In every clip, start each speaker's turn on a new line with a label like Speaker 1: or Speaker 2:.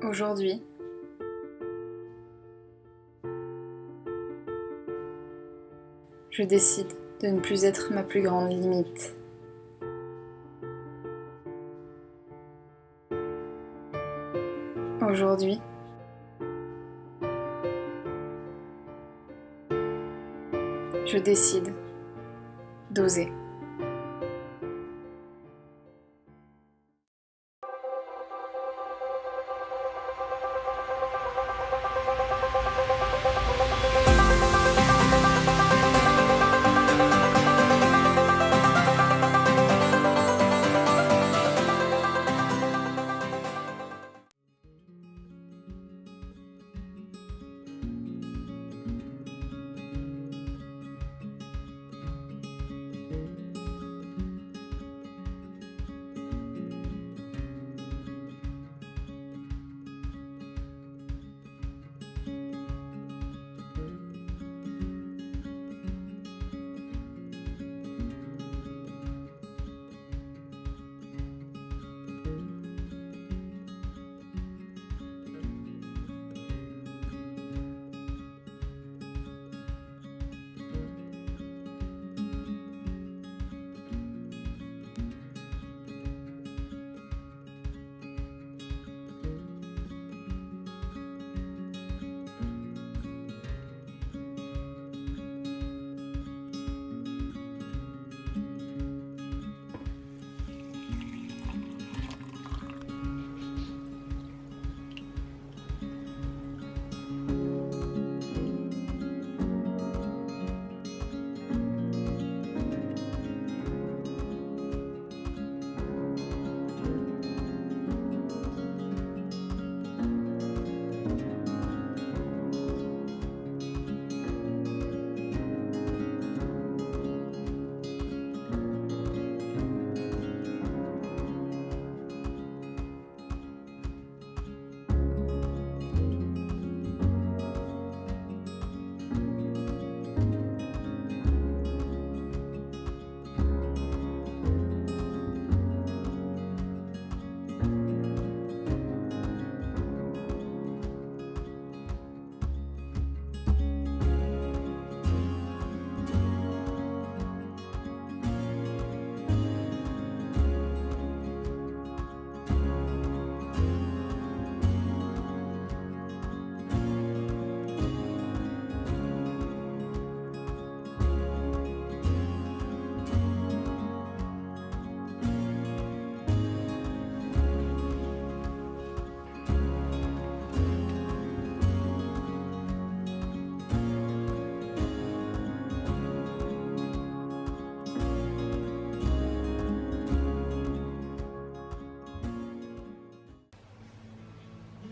Speaker 1: Aujourd'hui, je décide de ne plus être ma plus grande limite. Aujourd'hui, je décide d'oser.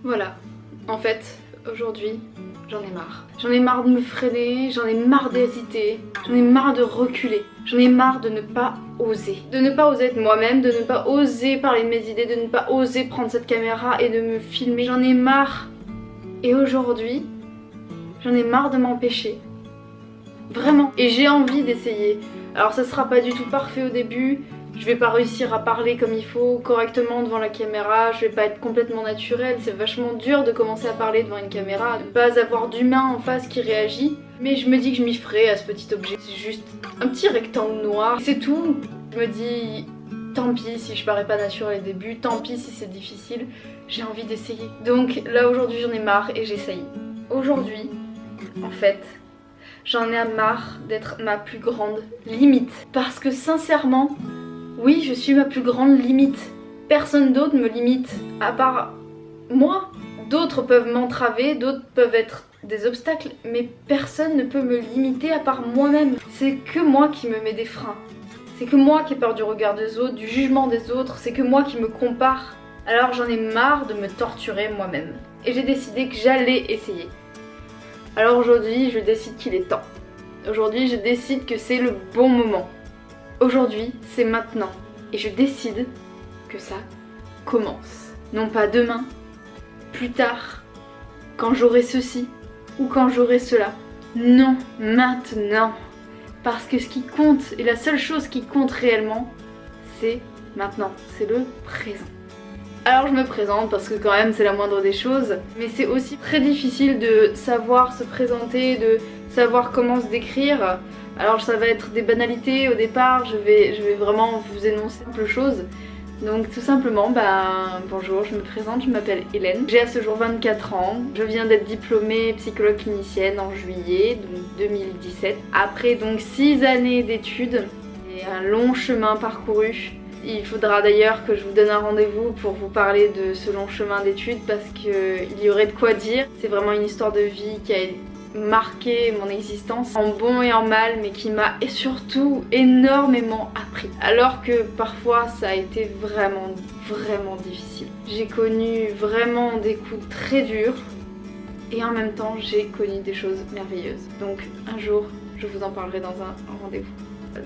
Speaker 2: Voilà, en fait, aujourd'hui, j'en ai marre. J'en ai marre de me freiner, j'en ai marre d'hésiter, j'en ai marre de reculer, j'en ai marre de ne pas oser. De ne pas oser être moi-même, de ne pas oser parler de mes idées, de ne pas oser prendre cette caméra et de me filmer. J'en ai marre. Et aujourd'hui, j'en ai marre de m'empêcher. Vraiment. Et j'ai envie d'essayer. Alors ça sera pas du tout parfait au début. Je vais pas réussir à parler comme il faut, correctement devant la caméra, je vais pas être complètement naturelle, c'est vachement dur de commencer à parler devant une caméra, de pas avoir d'humain en face qui réagit. Mais je me dis que je m'y ferai à ce petit objet, c'est juste un petit rectangle noir, c'est tout. Je me dis, tant pis si je parais pas naturelle au début, tant pis si c'est difficile, j'ai envie d'essayer. Donc là aujourd'hui j'en ai marre et j'essaye. Aujourd'hui, en fait, j'en ai marre d'être ma plus grande limite. Parce que sincèrement, oui, je suis ma plus grande limite. Personne d'autre me limite, à part moi. D'autres peuvent m'entraver, d'autres peuvent être des obstacles, mais personne ne peut me limiter à part moi-même. C'est que moi qui me mets des freins. C'est que moi qui ai peur du regard des autres, du jugement des autres, c'est que moi qui me compare. Alors j'en ai marre de me torturer moi-même. Et j'ai décidé que j'allais essayer. Alors aujourd'hui, je décide qu'il est temps. Aujourd'hui, je décide que c'est le bon moment. Aujourd'hui, c'est maintenant. Et je décide que ça commence. Non pas demain, plus tard, quand j'aurai ceci ou quand j'aurai cela. Non, maintenant. Parce que ce qui compte, et la seule chose qui compte réellement, c'est maintenant, c'est le présent. Alors je me présente parce que quand même c'est la moindre des choses, mais c'est aussi très difficile de savoir se présenter, de savoir comment se décrire. Alors ça va être des banalités au départ, je vais vraiment vous énoncer plein de choses. Donc tout simplement, bonjour, je me présente, je m'appelle Hélène. J'ai à ce jour 24 ans, je viens d'être diplômée psychologue clinicienne en juillet donc 2017. Après donc 6 années d'études et un long chemin parcouru. Il faudra d'ailleurs que je vous donne un rendez-vous pour vous parler de ce long chemin d'études parce qu'il y aurait de quoi dire. C'est vraiment une histoire de vie qui a marqué mon existence en bon et en mal, mais qui m'a surtout énormément appris. Alors que parfois ça a été vraiment difficile. J'ai connu vraiment des coups très durs et en même temps j'ai connu des choses merveilleuses. Donc un jour je vous en parlerai dans un rendez-vous.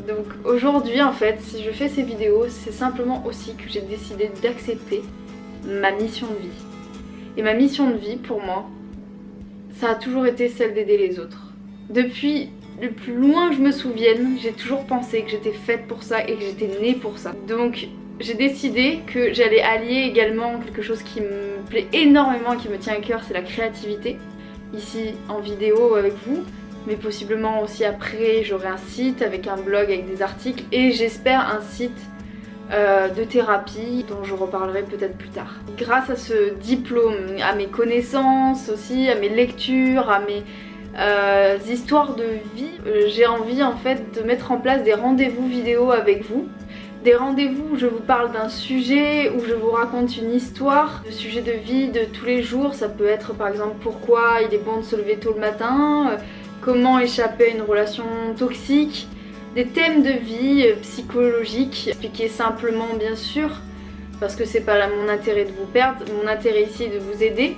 Speaker 2: Donc aujourd'hui en fait, si je fais ces vidéos, c'est simplement aussi que j'ai décidé d'accepter ma mission de vie. Et ma mission de vie pour moi, ça a toujours été celle d'aider les autres. Depuis le plus loin que je me souvienne, j'ai toujours pensé que j'étais faite pour ça et que j'étais née pour ça. Donc j'ai décidé que j'allais allier également quelque chose qui me plaît énormément et qui me tient à cœur, c'est la créativité. Ici en vidéo avec vous, mais possiblement aussi après j'aurai un site avec un blog avec des articles et j'espère un site de thérapie dont je reparlerai peut-être plus tard. Grâce à ce diplôme, à mes connaissances aussi, à mes lectures, à mes histoires de vie, j'ai envie en fait de mettre en place des rendez-vous vidéo avec vous. Des rendez-vous où je vous parle d'un sujet, où je vous raconte une histoire, de sujet de vie de tous les jours. Ça peut être par exemple pourquoi il est bon de se lever tôt le matin, comment échapper à une relation toxique, des thèmes de vie psychologiques, expliqués simplement bien sûr, parce que c'est pas là mon intérêt de vous perdre, mon intérêt ici est de vous aider.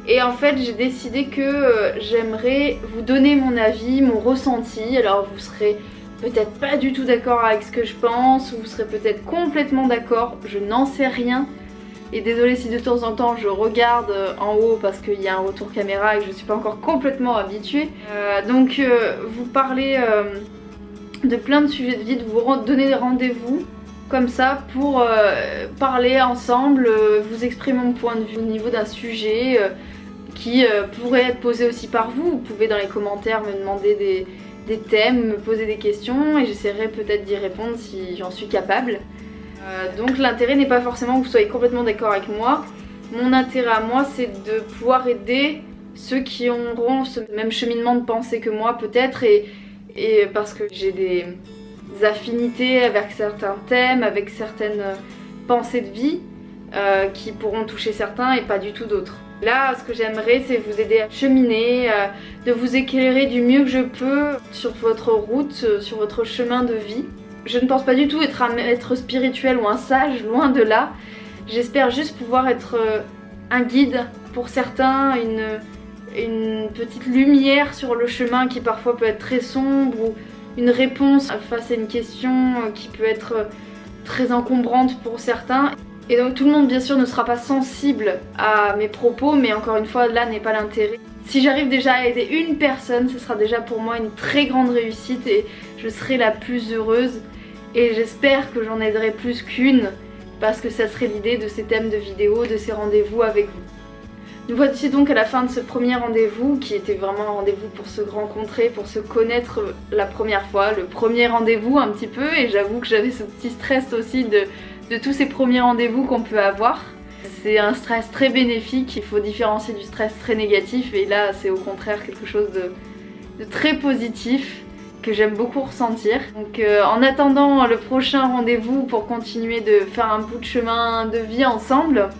Speaker 2: Et en fait j'ai décidé que j'aimerais vous donner mon avis, mon ressenti. Alors vous serez peut-être pas du tout d'accord avec ce que je pense, ou vous serez peut-être complètement d'accord, je n'en sais rien. Et désolée si de temps en temps je regarde en haut parce qu'il y a un retour caméra et que je suis pas encore complètement habituée. Donc vous parlez de plein de sujets de vie, de vous donner des rendez-vous comme ça pour parler ensemble, vous exprimer mon point de vue au niveau d'un sujet qui pourrait être posé aussi par vous. Vous pouvez dans les commentaires me demander des thèmes, me poser des questions et j'essaierai peut-être d'y répondre si j'en suis capable. Donc l'intérêt n'est pas forcément que vous soyez complètement d'accord avec moi. Mon intérêt à moi c'est de pouvoir aider ceux qui auront ce même cheminement de pensée que moi peut-être et parce que j'ai des affinités avec certains thèmes, avec certaines pensées de vie qui pourront toucher certains et pas du tout d'autres. Là, ce que j'aimerais, c'est vous aider à cheminer, de vous éclairer du mieux que je peux sur votre route, sur votre chemin de vie. Je ne pense pas du tout être un maître spirituel ou un sage, loin de là. J'espère juste pouvoir être un guide pour certains, une petite lumière sur le chemin qui parfois peut être très sombre, ou une réponse face à une question qui peut être très encombrante pour certains. Et donc tout le monde bien sûr ne sera pas sensible à mes propos, mais encore une fois là n'est pas l'intérêt. Si j'arrive déjà à aider une personne, ce sera déjà pour moi une très grande réussite et je serai la plus heureuse. Et j'espère que j'en aiderai plus qu'une, parce que ça serait l'idée de ces thèmes de vidéo, de ces rendez-vous avec vous. Nous voici donc à la fin de ce premier rendez-vous, qui était vraiment un rendez-vous pour se rencontrer, pour se connaître la première fois, le premier rendez-vous un petit peu, et j'avoue que j'avais ce petit stress aussi de tous ces premiers rendez-vous qu'on peut avoir. C'est un stress très bénéfique, il faut différencier du stress très négatif, et là c'est au contraire quelque chose de très positif que j'aime beaucoup ressentir. Donc en attendant le prochain rendez-vous pour continuer de faire un bout de chemin de vie ensemble,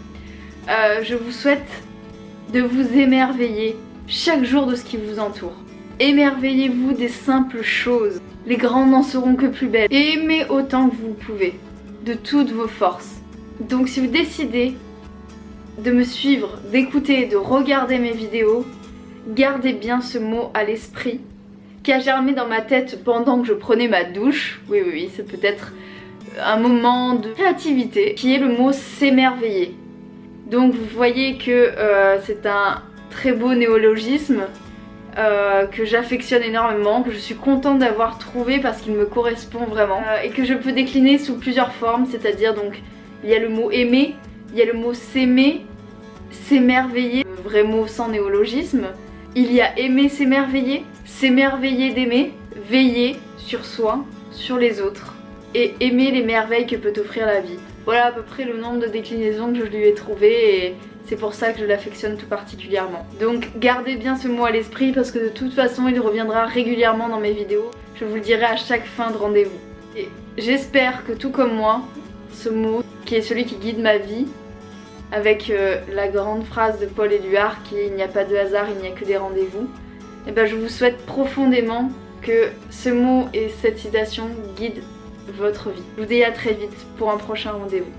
Speaker 2: je vous souhaite de vous émerveiller chaque jour de ce qui vous entoure. Émerveillez-vous des simples choses, les grandes n'en seront que plus belles. Et aimez autant que vous pouvez, de toutes vos forces. Donc si vous décidez de me suivre, d'écouter, de regarder mes vidéos, gardez bien ce mot à l'esprit qui a germé dans ma tête pendant que je prenais ma douche. Oui, c'est peut-être un moment de créativité, qui est le mot s'émerveiller. Donc vous voyez que c'est un très beau néologisme que j'affectionne énormément, que je suis contente d'avoir trouvé parce qu'il me correspond vraiment et que je peux décliner sous plusieurs formes, c'est-à-dire donc il y a le mot aimer Il y a le mot s'aimer, s'émerveiller, vrai mot sans néologisme. Il y a aimer s'émerveiller, s'émerveiller d'aimer, veiller sur soi, sur les autres et aimer les merveilles que peut offrir la vie. Voilà à peu près le nombre de déclinaisons que je lui ai trouvé et c'est pour ça que je l'affectionne tout particulièrement. Donc gardez bien ce mot à l'esprit parce que de toute façon il reviendra régulièrement dans mes vidéos. Je vous le dirai à chaque fin de rendez-vous. Et j'espère que tout comme moi, ce mot qui est celui qui guide ma vie, avec la grande phrase de Paul Éluard qui est « il n'y a pas de hasard, il n'y a que des rendez-vous », et ben je vous souhaite profondément que ce mot et cette citation guident votre vie. Je vous dis à très vite pour un prochain rendez-vous.